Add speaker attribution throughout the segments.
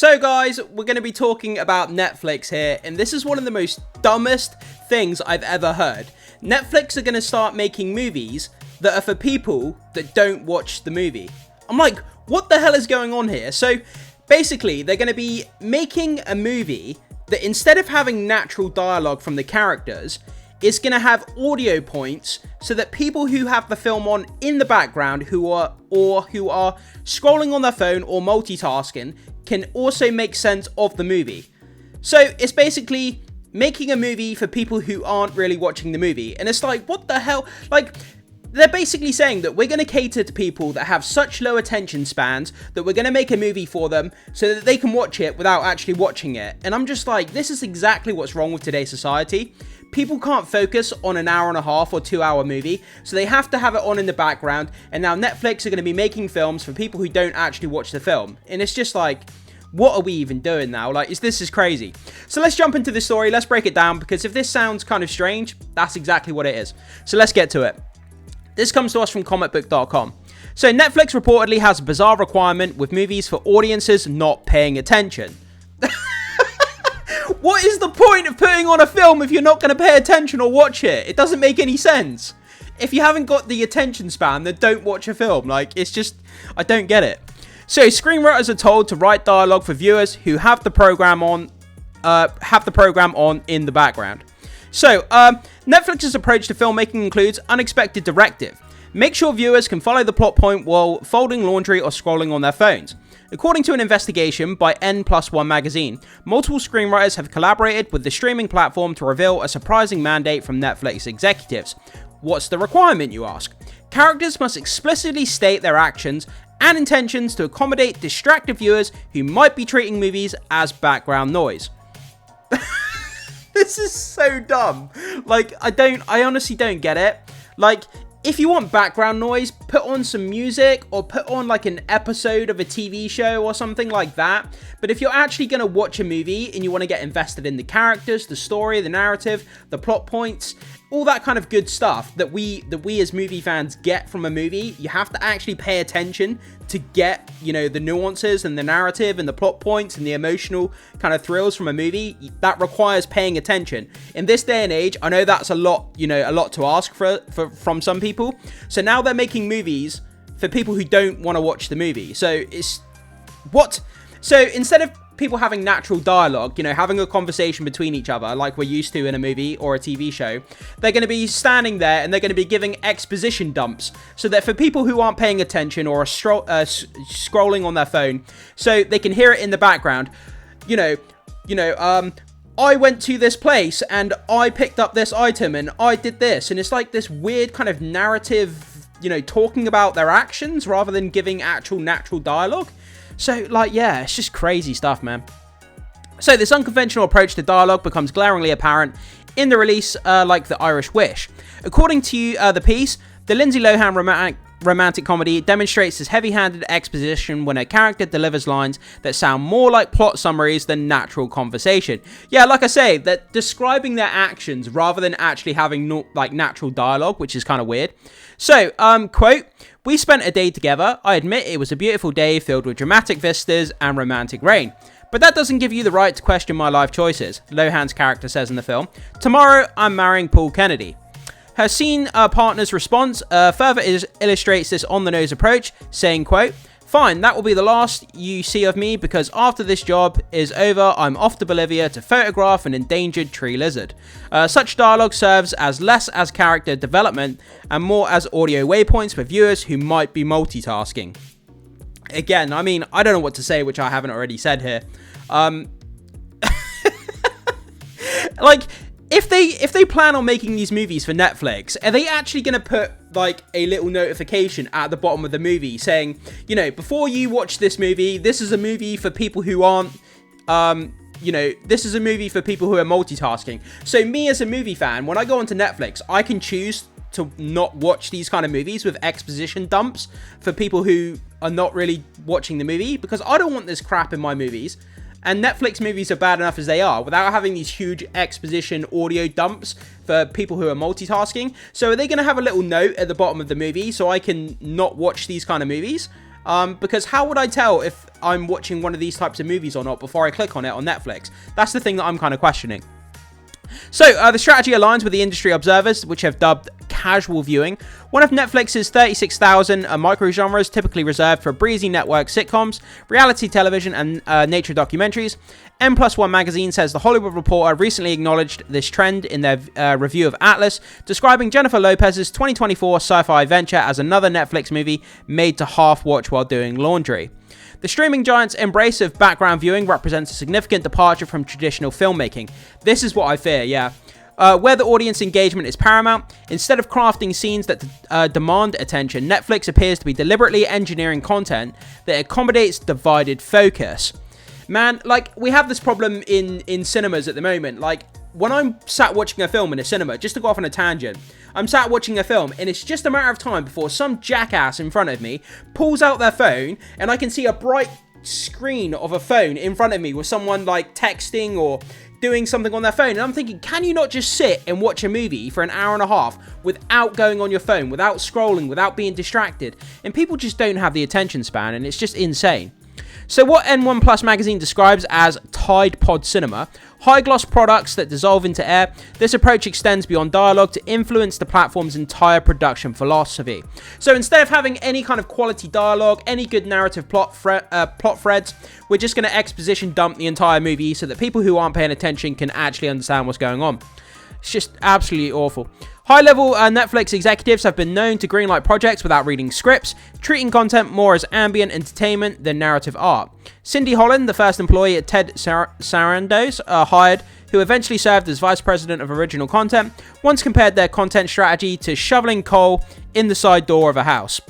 Speaker 1: So guys, we're going to be talking about Netflix here, and this is one of the most dumbest things I've ever heard. Netflix are going to start making movies that are for people that don't watch the movie. I'm like, what the hell is going on here? So basically, they're going to be making a movie that instead of having natural dialogue from the characters, it's going to have audio points so that people who have the film on in the background who are scrolling on their phone or multitasking can also make sense of the movie. So it's basically making a movie for people who aren't really watching the movie. And it's like, what the hell? Like, they're basically saying that we're going to cater to people that have such low attention spans that we're going to make a movie for them so that they can watch it without actually watching it. And I'm just like, this is exactly what's wrong with today's society. People can't focus on an hour and a half or 2 hour movie, so they have to have it on in the background. And now Netflix are going to be making films for people who don't actually watch the film. And it's just like, what are we even doing now? Like, this is crazy. So let's jump into the story. Let's break it down, because if this sounds kind of strange, that's exactly what it is. So let's get to it. This comes to us from comicbook.com. So Netflix reportedly has a bizarre requirement with movies for audiences not paying attention. What is the point of putting on a film if you're not going to pay attention or watch it? It doesn't make any sense. If you haven't got the attention span, then don't watch a film. Like, it's just, I don't get it. So screenwriters are told to write dialogue for viewers who have the program on in the background. So, Netflix's approach to filmmaking includes unexpected directive. Make sure viewers can follow the plot point while folding laundry or scrolling on their phones. According to an investigation by N+1 magazine, multiple screenwriters have collaborated with the streaming platform to reveal a surprising mandate from Netflix executives. What's the requirement, you ask? Characters must explicitly state their actions and intentions to accommodate distracted viewers who might be treating movies as background noise. This is so dumb. Like, I honestly don't get it. Like, if you want background noise, put on some music or put on like an episode of a TV show or something like that. But if you're actually going to watch a movie and you want to get invested in the characters, the story, the narrative, the plot points, all that kind of good stuff that we as movie fans get from a movie, you have to actually pay attention to get, you know, the nuances and the narrative and the plot points and the emotional kind of thrills from a movie. That requires paying attention. In this day and age, I know that's a lot to ask from some people. So now they're making movies for people who don't want to watch the movie. So it's what? So instead of people having natural dialogue, you know, having a conversation between each other like we're used to in a movie or a TV show, they're going to be standing there and they're going to be giving exposition dumps so that for people who aren't paying attention or are scrolling on their phone, so they can hear it in the background. I went to this place and I picked up this item and I did this, and it's like this weird kind of narrative, you know, talking about their actions rather than giving actual natural dialogue. So, like, yeah, it's just crazy stuff, man. So this unconventional approach to dialogue becomes glaringly apparent in the release like The Irish Wish. According to the piece, the Lindsay Lohan romantic comedy demonstrates this heavy-handed exposition when a character delivers lines that sound more like plot summaries than natural conversation. Yeah, like I say, that describing their actions rather than actually having natural dialogue, which is kind of weird. So, quote, "We spent a day together. I admit it was a beautiful day filled with dramatic vistas and romantic rain. But that doesn't give you the right to question my life choices," Lohan's character says in the film. "Tomorrow, I'm marrying Paul Kennedy." Her scene partner's response further illustrates this on-the-nose approach, saying, quote, "Fine, that will be the last you see of me because after this job is over, I'm off to Bolivia to photograph an endangered tree lizard." Such dialogue serves as less as character development and more as audio waypoints for viewers who might be multitasking. Again, I mean, I don't know what to say, which I haven't already said here. Like, if they plan on making these movies for Netflix, are they actually going to put like a little notification at the bottom of the movie saying, you know, before you watch this movie, this is a movie for people who aren't, this is a movie for people who are multitasking. So me as a movie fan, when I go onto Netflix, I can choose to not watch these kind of movies with exposition dumps for people who are not really watching the movie, because I don't want this crap in my movies. And Netflix movies are bad enough as they are without having these huge exposition audio dumps for people who are multitasking. So are they going to have a little note at the bottom of the movie so I can not watch these kind of movies? Because how would I tell if I'm watching one of these types of movies or not before I click on it on Netflix? That's the thing that I'm kind of questioning. So, the strategy aligns with the industry observers, which have dubbed casual viewing one of Netflix's 36,000 micro-genres typically reserved for breezy network sitcoms, reality television, and nature documentaries. N+1 magazine says The Hollywood Reporter recently acknowledged this trend in their review of Atlas, describing Jennifer Lopez's 2024 sci-fi venture as another Netflix movie made to half-watch while doing laundry. The streaming giant's embrace of background viewing represents a significant departure from traditional filmmaking. This is what I fear, yeah. Where the audience engagement is paramount, instead of crafting scenes that demand attention, Netflix appears to be deliberately engineering content that accommodates divided focus. Man, like, we have this problem in cinemas at the moment. Like, when I'm sat watching a film in a cinema, just to go off on a tangent, I'm sat watching a film, and it's just a matter of time before some jackass in front of me pulls out their phone, and I can see a bright screen of a phone in front of me with someone, like, texting or doing something on their phone. And I'm thinking, can you not just sit and watch a movie for an hour and a half without going on your phone, without scrolling, without being distracted? And people just don't have the attention span, and it's just insane. So what N1 Plus magazine describes as Tide Pod cinema, high-gloss products that dissolve into air, this approach extends beyond dialogue to influence the platform's entire production philosophy. So instead of having any kind of quality dialogue, any good narrative plot threads, we're just going to exposition dump the entire movie so that people who aren't paying attention can actually understand what's going on. It's just absolutely awful. High-level Netflix executives have been known to greenlight projects without reading scripts, treating content more as ambient entertainment than narrative art. Cindy Holland, the first employee at Ted Sarandos, hired, who eventually served as vice president of original content, once compared their content strategy to shoveling coal in the side door of a house.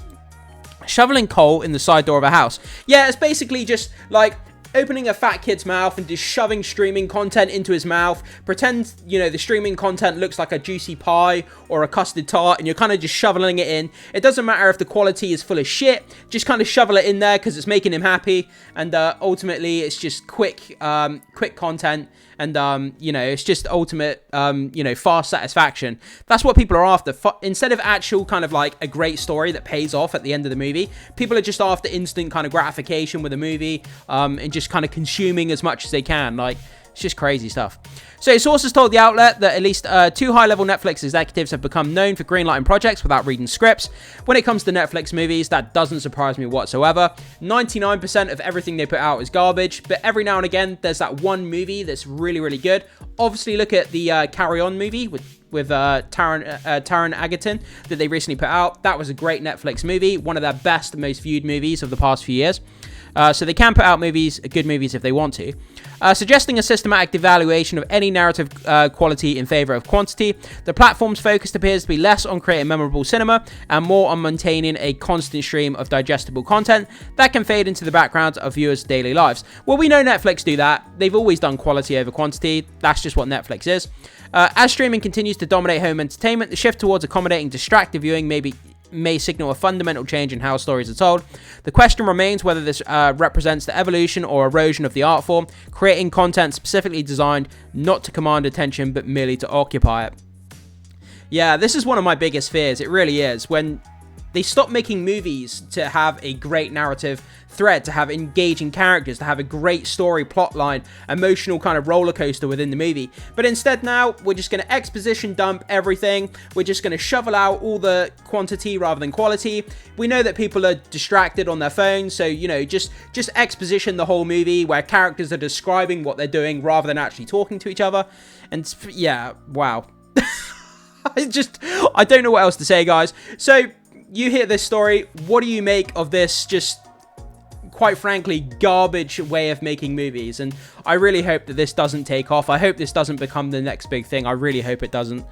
Speaker 1: Shoveling coal in the side door of a house. Yeah, it's basically just like opening a fat kid's mouth and just shoving streaming content into his mouth. Pretend, you know, the streaming content looks like a juicy pie or a custard tart, and you're kind of just shoveling it in. It doesn't matter if the quality is full of shit, just kind of shovel it in there because it's making him happy, and ultimately it's just quick content, and you know, it's just ultimate you know, fast satisfaction. That's what people are after. Instead of actual kind of like a great story that pays off at the end of the movie, people are just after instant kind of gratification with a movie, and just kind of consuming as much as they can. Like, it's just crazy stuff. So sources told the outlet that at least 2 high-level Netflix executives have become known for greenlighting projects without reading scripts. When it comes to Netflix movies, that doesn't surprise me whatsoever. 99% of everything they put out is garbage, but every now and again, there's that one movie that's really, really good. Obviously, look at the Carry On movie with Taron Egerton that they recently put out. That was a great Netflix movie, one of their best, most viewed movies of the past few years. So they can put out movies, good movies, if they want to. Suggesting a systematic devaluation of any narrative quality in favor of quantity, the platform's focus appears to be less on creating memorable cinema and more on maintaining a constant stream of digestible content that can fade into the background of viewers' daily lives. Well, we know Netflix do that. They've always done quality over quantity. That's just what Netflix is. As streaming continues to dominate home entertainment, the shift towards accommodating distracted viewing may signal a fundamental change in how stories are told. The question remains whether this represents the evolution or erosion of the art form, creating content specifically designed not to command attention but merely to occupy it. Yeah, this is one of my biggest fears. It really is. When they stop making movies to have a great narrative thread, to have engaging characters, to have a great story plotline, emotional kind of roller coaster within the movie. But instead now, we're just going to exposition dump everything. We're just going to shovel out all the quantity rather than quality. We know that people are distracted on their phones, so, you know, just exposition the whole movie where characters are describing what they're doing rather than actually talking to each other. And yeah, wow. I don't know what else to say, guys. So you hear this story. What do you make of this just, quite frankly, garbage way of making movies? And I really hope that this doesn't take off. I hope this doesn't become the next big thing. I really hope it doesn't,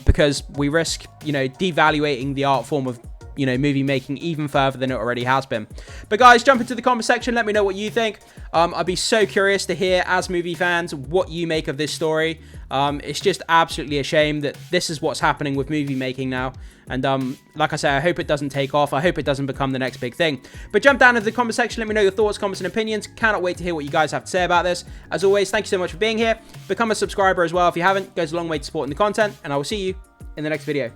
Speaker 1: because we risk, you know, devaluating the art form of, you know, movie making even further than it already has been. But guys, jump into the comment section. Let me know what you think. I'd be so curious to hear, as movie fans, what you make of this story. It's just absolutely a shame that this is what's happening with movie making now. And like I say, I hope it doesn't take off. I hope it doesn't become the next big thing. But jump down into the comment section. Let me know your thoughts, comments, and opinions. Cannot wait to hear what you guys have to say about this. As always, thank you so much for being here. Become a subscriber as well if you haven't. It goes a long way to supporting the content. And I will see you in the next video.